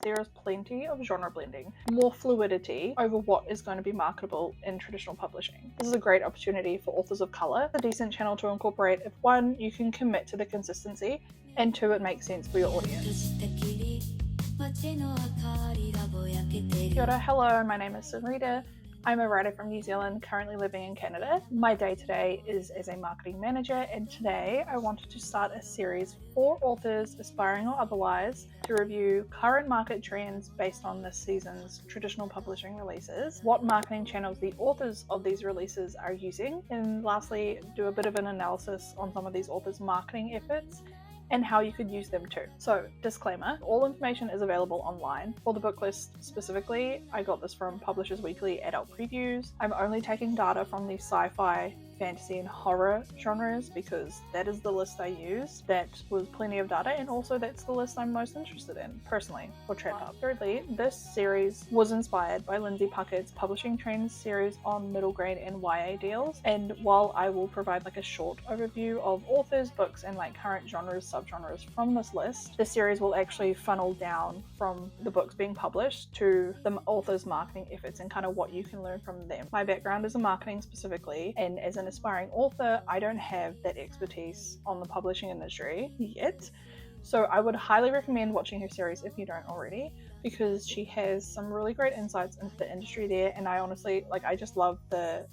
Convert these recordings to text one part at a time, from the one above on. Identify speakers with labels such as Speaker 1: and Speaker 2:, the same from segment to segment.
Speaker 1: there is plenty of genre blending, more fluidity over what is going to be marketable in traditional publishing. This is a great opportunity for authors of color. It's a decent channel to incorporate if one, you can commit to the consistency, and two, it makes sense for your audience. Kia ora, hello, my name is Sarita. I'm a writer from New Zealand, currently living in Canada. My day-to-day is as a marketing manager, and today I wanted to start a series for authors, aspiring or otherwise, to review current market trends based on this season's traditional publishing releases, what marketing channels the authors of these releases are using, and lastly, do a bit of an analysis on some of these authors' marketing efforts and how you could use them too. So, disclaimer, all information is available online. For the book list specifically, I got this from Publishers Weekly Adult Previews. I'm only taking data from the sci-fi, fantasy and horror genres because that is the list I use. That was plenty of data, and also that's the list I'm most interested in, personally, for TradPub. Thirdly, this series was inspired by Lindsay Puckett's Publishing Trends series on middle grade and YA deals, and while I will provide like a short overview of authors, books, and like current genres, subgenres from this list, the series will actually funnel down from the books being published to the author's marketing efforts and kind of what you can learn from them. My background is in marketing specifically, and as an aspiring author, I don't have that expertise on the publishing industry yet. So I would highly recommend watching her series if you don't already, because she has some really great insights into the industry there, and I honestly, I just love the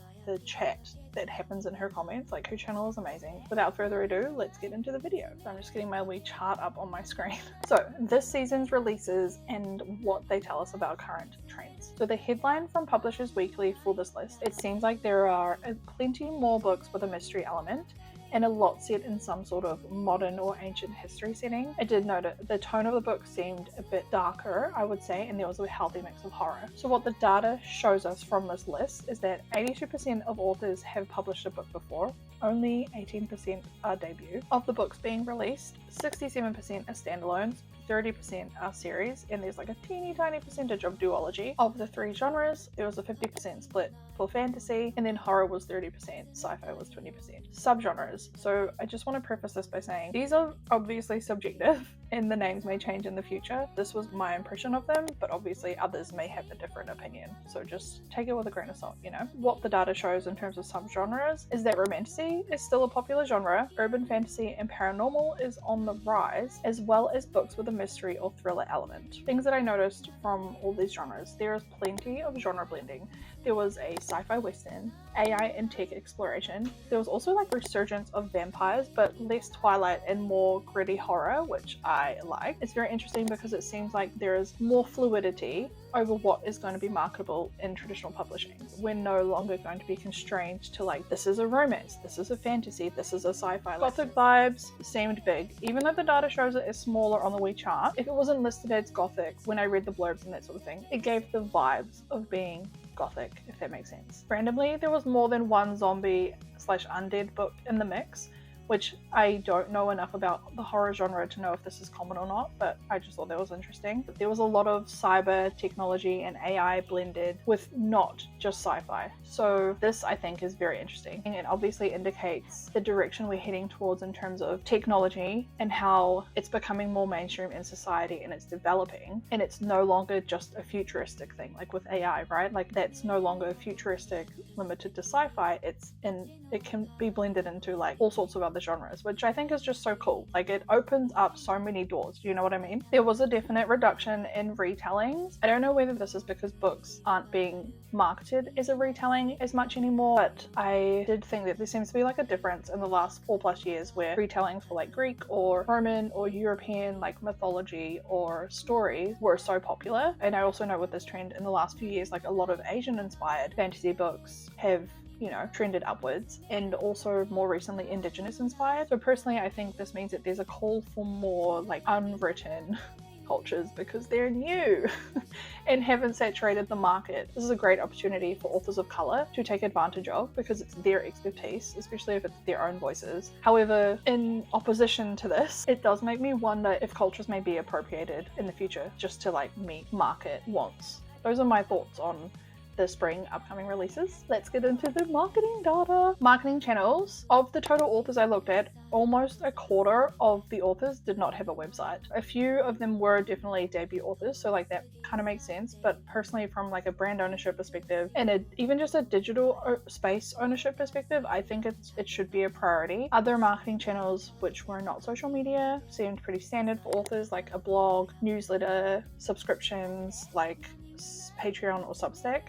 Speaker 1: chat that happens in her comments. Like, her channel is amazing. Without further ado, let's get into the video. So I'm just getting my wee chart up on my screen. So this season's releases and what they tell us about current trends. So the headline from Publishers Weekly for this list, it seems like there are plenty more books with a mystery element, and a lot set in some sort of modern or ancient history setting. I did note the tone of the book seemed a bit darker, I would say, and there was a healthy mix of horror. So what the data shows us from this list is that 82% of authors have published a book before, only 18% are debut. Of the books being released, 67% are standalones, 30% are series, and there's like a teeny tiny percentage of duology. Of the three genres, there was a 50% split for fantasy, and then horror was 30%, sci-fi was 20%. Subgenres. So I just want to preface this by saying these are obviously subjective, and the names may change in the future. This was my impression of them, but obviously others may have a different opinion. So just take it with a grain of salt, you know? What the data shows in terms of subgenres is that romantasy is still a popular genre, urban fantasy and paranormal is on the rise, as well as books with a mystery or thriller element. Things that I noticed from all these genres: there is plenty of genre blending. There was a sci-fi western, AI and tech exploration. There was also like resurgence of vampires, but less Twilight and more gritty horror, which I like. It's very interesting because it seems like there is more fluidity over what is going to be marketable in traditional publishing. We're no longer going to be constrained to like, this is a romance, this is a fantasy, this is a sci-fi. Gothic vibes seemed big, even though the data shows it is smaller on the wee chart. If it wasn't listed as gothic when I read the blurbs and that sort of thing, it gave the vibes of being gothic, if that makes sense. Randomly, there was more than one zombie/undead book in the mix, which I don't know enough about the horror genre to know if this is common or not, but I just thought that was interesting. There was a lot of cyber technology and AI blended with not just sci-fi. So this, I think, is very interesting, and it obviously indicates the direction we're heading towards in terms of technology and how it's becoming more mainstream in society, and it's developing, and it's no longer just a futuristic thing like with AI, right? Like, that's no longer futuristic limited to sci-fi. It can be blended into like all sorts of other genres, which I think is just so cool. Like, it opens up so many doors. Do you know what I mean? There was a definite reduction in retellings. I don't know whether this is because books aren't being marketed as a retelling as much anymore, but I did think that there seems to be like a difference in the last 4+ years where retellings for like Greek or Roman or European like mythology or stories were so popular. And I also know with this trend in the last few years, like a lot of Asian inspired fantasy books have, you know, trended upwards, and also more recently Indigenous inspired. So personally, I think this means that there's a call for more like unwritten cultures because they're new and haven't saturated the market. This is a great opportunity for authors of color to take advantage of because it's their expertise, especially if it's their own voices. However, in opposition to this, it does make me wonder if cultures may be appropriated in the future just to like meet market wants. Those are my thoughts on the spring upcoming releases. Let's get into the marketing data. Marketing channels. Of the total authors I looked at, almost a quarter of the authors did not have a website. A few of them were definitely debut authors, so like that kind of makes sense, but personally from like a brand ownership perspective and even just a digital space ownership perspective, I think it should be a priority. Other marketing channels which were not social media seemed pretty standard for authors, like a blog, newsletter, subscriptions, like Patreon or Substack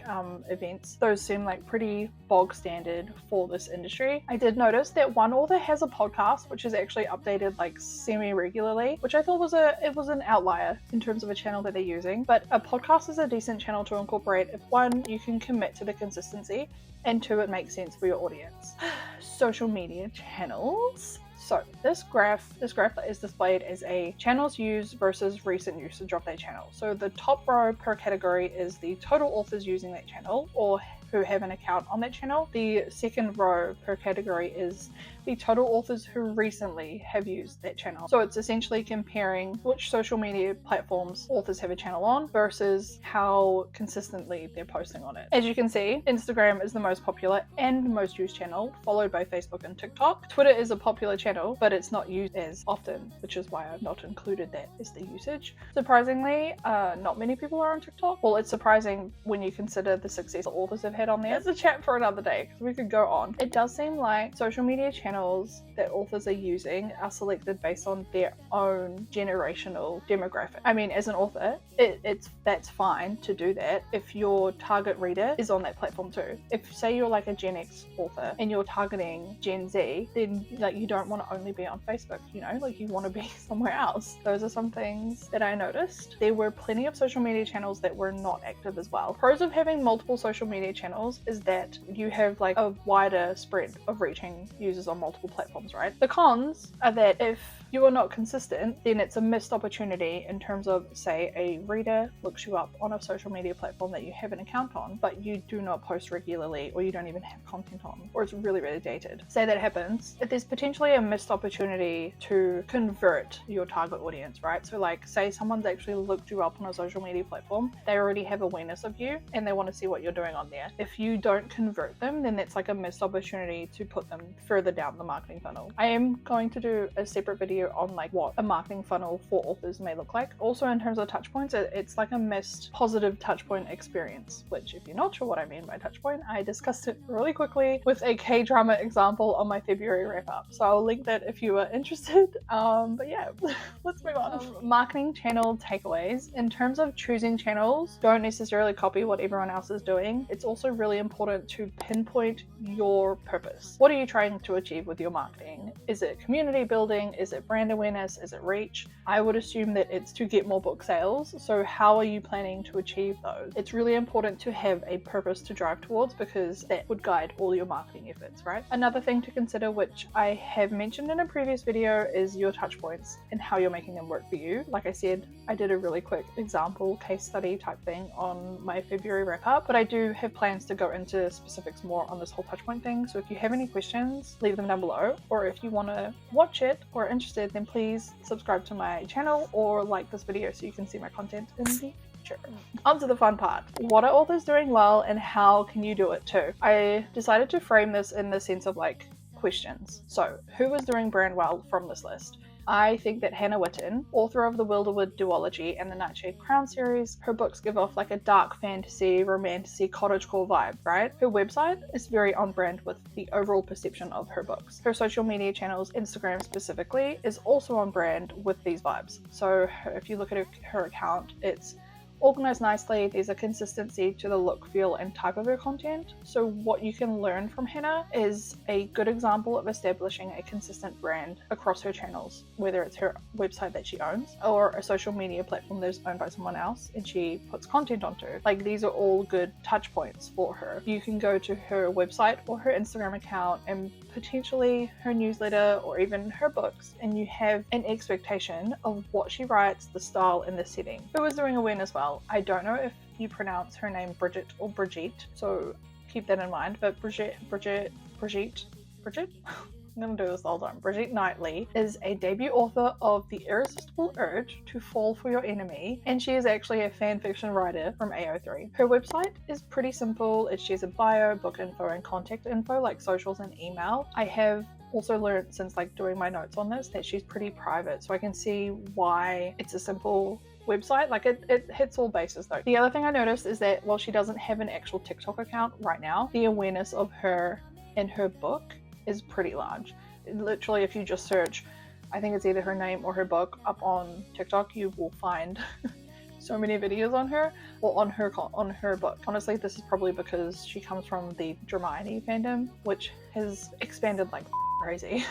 Speaker 1: events. Those seem like pretty bog standard for this industry. I did notice that one author has a podcast which is actually updated like semi-regularly, which I thought was an outlier in terms of a channel that they're using. But a podcast is a decent channel to incorporate if one, you can commit to the consistency, and two, it makes sense for your audience. Social media channels. So this graph is displayed as a channels used versus recent usage of that channel. So the top row per category is the total authors using that channel or who have an account on that channel. The second row per category is the total authors who recently have used that channel. So it's essentially comparing which social media platforms authors have a channel on versus how consistently they're posting on it. As you can see, Instagram is the most popular and most used channel, followed by Facebook and TikTok. Twitter is a popular channel, but it's not used as often, which is why I've not included that as the usage. Surprisingly, not many people are on TikTok. Well, it's surprising when you consider the success that authors have had on there. It's a chat for another day because we could go on. It does seem like social media channels that authors are using are selected based on their own generational demographic. I mean, as an author, that's fine to do that if your target reader is on that platform too. If say you're like a Gen X author and you're targeting Gen Z, then like you don't want to only be on Facebook, you know, like you want to be somewhere else. Those are some things that I noticed. There were plenty of social media channels that were not active as well. Pros of having multiple social media channels is that you have like a wider spread of reaching users on multiple platforms, right? The cons are that if you are not consistent, then it's a missed opportunity in terms of, say, a reader looks you up on a social media platform that you have an account on, but you do not post regularly or you don't even have content on, or it's really, really dated. Say that happens, there's potentially a missed opportunity to convert your target audience, right? So like, say someone's actually looked you up on a social media platform, they already have awareness of you and they want to see what you're doing on there. If you don't convert them, then that's like a missed opportunity to put them further down the marketing funnel. I am going to do a separate video on like what a marketing funnel for authors may look like. Also in terms of touch points, it's like a missed positive touch point experience, which if you're not sure what I mean by touch point, I discussed it really quickly with a K-drama example on my February wrap up. So I'll link that if you are interested. But yeah, let's move on. Marketing channel takeaways. In terms of choosing channels, don't necessarily copy what everyone else is doing. It's also really important to pinpoint your purpose. What are you trying to achieve with your marketing? Is it community building? Is it brand awareness? Is it reach? I would assume that it's to get more book sales. So how are you planning to achieve those? It's really important to have a purpose to drive towards because that would guide all your marketing efforts, right? Another thing to consider, which I have mentioned in a previous video, is your touch points and how you're making them work for you. Like I said, I did a really quick example case study type thing on my February wrap up, but I do have plans to go into specifics more on this whole touch point thing. So if you have any questions, leave them down below, or if you want to watch it or are interested, then please subscribe to my channel or like this video so you can see my content in the future. On to the fun part. What are authors doing well and how can you do it too? I decided to frame this in the sense of like questions. So who is doing brand well from this list? I think that Hannah Witten, author of the Wilderwood duology and the Nightshade Crown series, her books give off like a dark fantasy, romantasy, cottagecore vibe, right? Her website is very on brand with the overall perception of her books. Her social media channels, Instagram specifically, is also on brand with these vibes. So if you look at her account, it's organized nicely. There's a consistency to the look, feel, and type of her content. So what you can learn from Hannah is a good example of establishing a consistent brand across her channels, whether it's her website that she owns or a social media platform that is owned by someone else and she puts content onto. Like, these are all good touch points for her. You can go to her website or her Instagram account and potentially her newsletter or even her books, and you have an expectation of what she writes, the style, and the setting. Who is doing awareness well? I don't know if you pronounce her name Bridget or Brigitte, so keep that in mind, but Brigitte, I'm gonna do this the whole time. Brigitte Knightley is a debut author of The Irresistible Urge to Fall for Your Enemy, and she is actually a fan fiction writer from AO3. Her website is pretty simple. It shares a bio, book info, and contact info like socials and email. I have also learned since like doing my notes on this that she's pretty private, so I can see why it's a simple website. Like it hits all bases though. The other thing I noticed is that while she doesn't have an actual TikTok account right now, the awareness of her and her book is pretty large. Literally, if you just search, I think it's either her name or her book up on TikTok, you will find so many videos on her or on her book. Honestly, this is probably because she comes from the Hermione fandom, which has expanded like crazy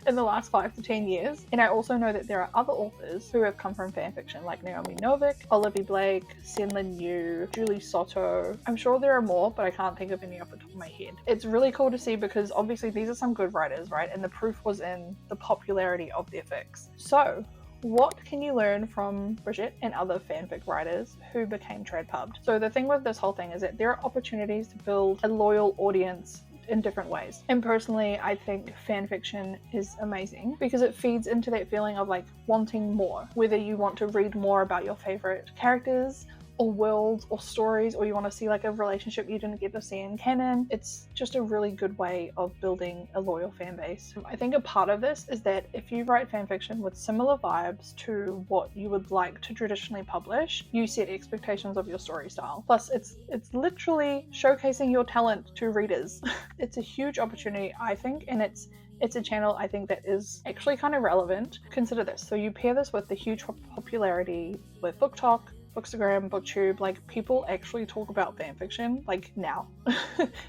Speaker 1: in the last 5 to 10 years. And I also know that there are other authors who have come from fanfiction like Naomi Novik, Olivia Blake, Senlin Yu, Julie Soto. I'm sure there are more, but I can't think of any off the top of my head. It's really cool to see because obviously these are some good writers, right? And the proof was in the popularity of their fics. So what can you learn from Brigitte and other fanfic writers who became trad pubbed? So the thing with this whole thing is that there are opportunities to build a loyal audience in different ways. And personally, I think fanfiction is amazing because it feeds into that feeling of like wanting more. Whether you want to read more about your favorite characters or worlds or stories, or you want to see like a relationship you didn't get to see in canon, it's just a really good way of building a loyal fan base. I think a part of this is that if you write fanfiction with similar vibes to what you would like to traditionally publish, you set expectations of your story style. Plus it's literally showcasing your talent to readers. It's a huge opportunity, I think, and it's a channel I think that is actually kind of relevant. Consider this. So you pair this with the huge popularity with BookTok, Bookstagram, BookTube. Like, people actually talk about fanfiction, like now.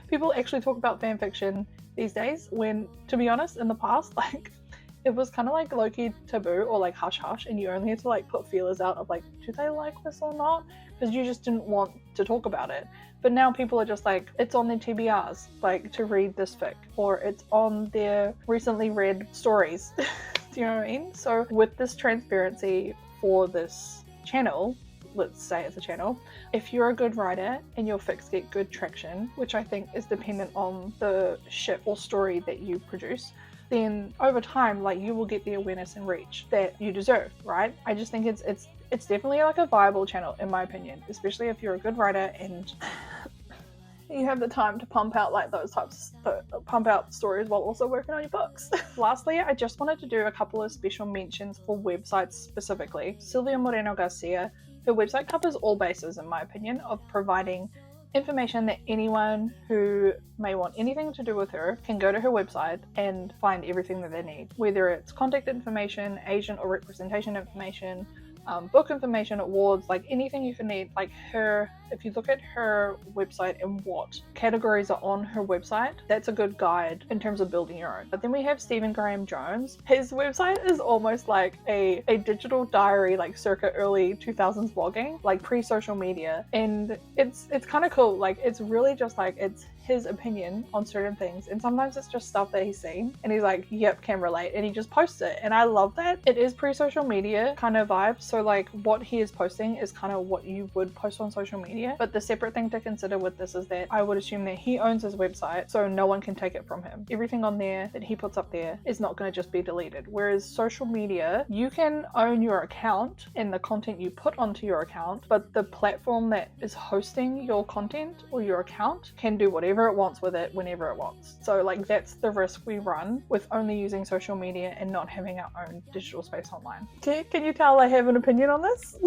Speaker 1: People actually talk about fanfiction these days when, to be honest, in the past, like, it was kind of like low-key taboo or like hush-hush, and you only had to like put feelers out of like, do they like this or not? Because you just didn't want to talk about it. But now people are just like, it's on their TBRs, like, to read this fic, or it's on their recently read stories. Do you know what I mean? So with this transparency for this channel, let's say it's a channel, if you're a good writer and your fics get good traction, which I think is dependent on the ship or story that you produce, then over time, like, you will get the awareness and reach that you deserve, right? I just think it's definitely like a viable channel in my opinion, especially if you're a good writer and you have the time to pump out like those types, pump out stories while also working on your books. Lastly, I just wanted to do a couple of special mentions for websites specifically. Silvia Moreno Garcia, her website covers all bases, in my opinion, of providing information that anyone who may want anything to do with her can go to her website and find everything that they need. Whether it's contact information, agent or representation information, book information, awards, like anything you can need. Like her, if you look at her website and what categories are on her website, that's a good guide in terms of building your own. But then we have Stephen Graham Jones. His website is almost like a digital diary, like circa early 2000s blogging, like pre-social media. And it's kind of cool. Like, it's really just like, it's his opinion on certain things, and sometimes it's just stuff that he's seen and he's like, yep, can relate, and he just posts it. And I love that. It is pre-social media kind of vibe, so like what he is posting is kind of what you would post on social media. But the separate thing to consider with this is that I would assume that he owns his website, so no one can take it from him. Everything on there that he puts up there is not going to just be deleted, whereas social media, you can own your account and the content you put onto your account, but the platform that is hosting your content or your account can do whatever it wants with it whenever it wants. So like, that's the risk we run with only using social media and not having our own digital space online. Can you tell I have an opinion on this?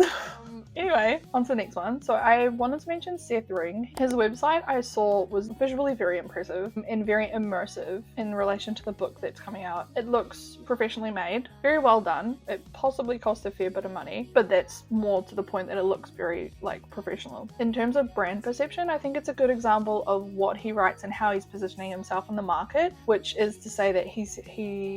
Speaker 1: Anyway, on to the next one. So I wanted to mention Seth Ring. His website I saw was visually very impressive and very immersive in relation to the book that's coming out. It looks professionally made, very well done. It possibly cost a fair bit of money, but that's more to the point that it looks very like professional. In terms of brand perception, I think it's a good example of what he writes and how he's positioning himself in the market, which is to say that he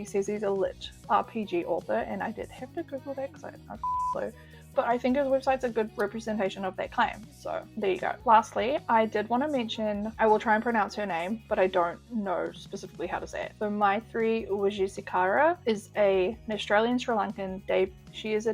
Speaker 1: says he's a lit RPG author, and I did have to Google that because I had no clue. But I think his website's a good representation of that claim. So there you go. Lastly, I did want to mention, I will try and pronounce her name, but I don't know specifically how to say it. So Maitri Wijesekara is an Australian Sri Lankan She's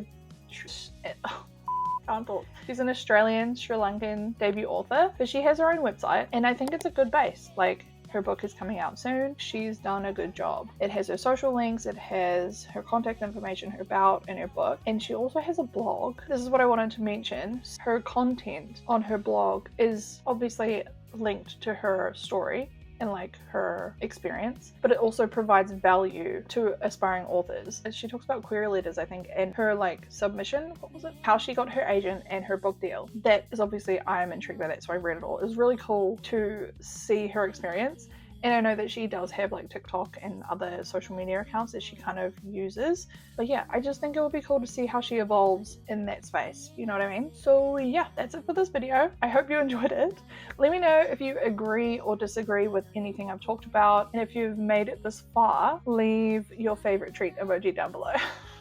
Speaker 1: an Australian Sri Lankan debut author, but she has her own website, and I think it's a good base. Like, her book is coming out soon. She's done a good job. It has her social links, it has her contact information, her about, and her book. And she also has a blog. This is what I wanted to mention. Her content on her blog is obviously linked to her story and like her experience, but it also provides value to aspiring authors. And she talks about query letters, I think, and her like submission, what was it? How she got her agent and her book deal. That is obviously, I am intrigued by that, so I read it all. It was really cool to see her experience. And I know that she does have like TikTok and other social media accounts that she kind of uses. But yeah, I just think it would be cool to see how she evolves in that space. You know what I mean? So yeah, that's it for this video. I hope you enjoyed it. Let me know if you agree or disagree with anything I've talked about. And if you've made it this far, leave your favorite treat emoji down below.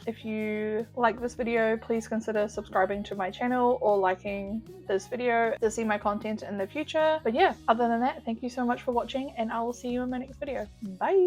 Speaker 1: If you like this video, please consider subscribing to my channel or liking this video to see my content in the future. But yeah, other than that, thank you so much for watching and I will see you in my next video. Bye!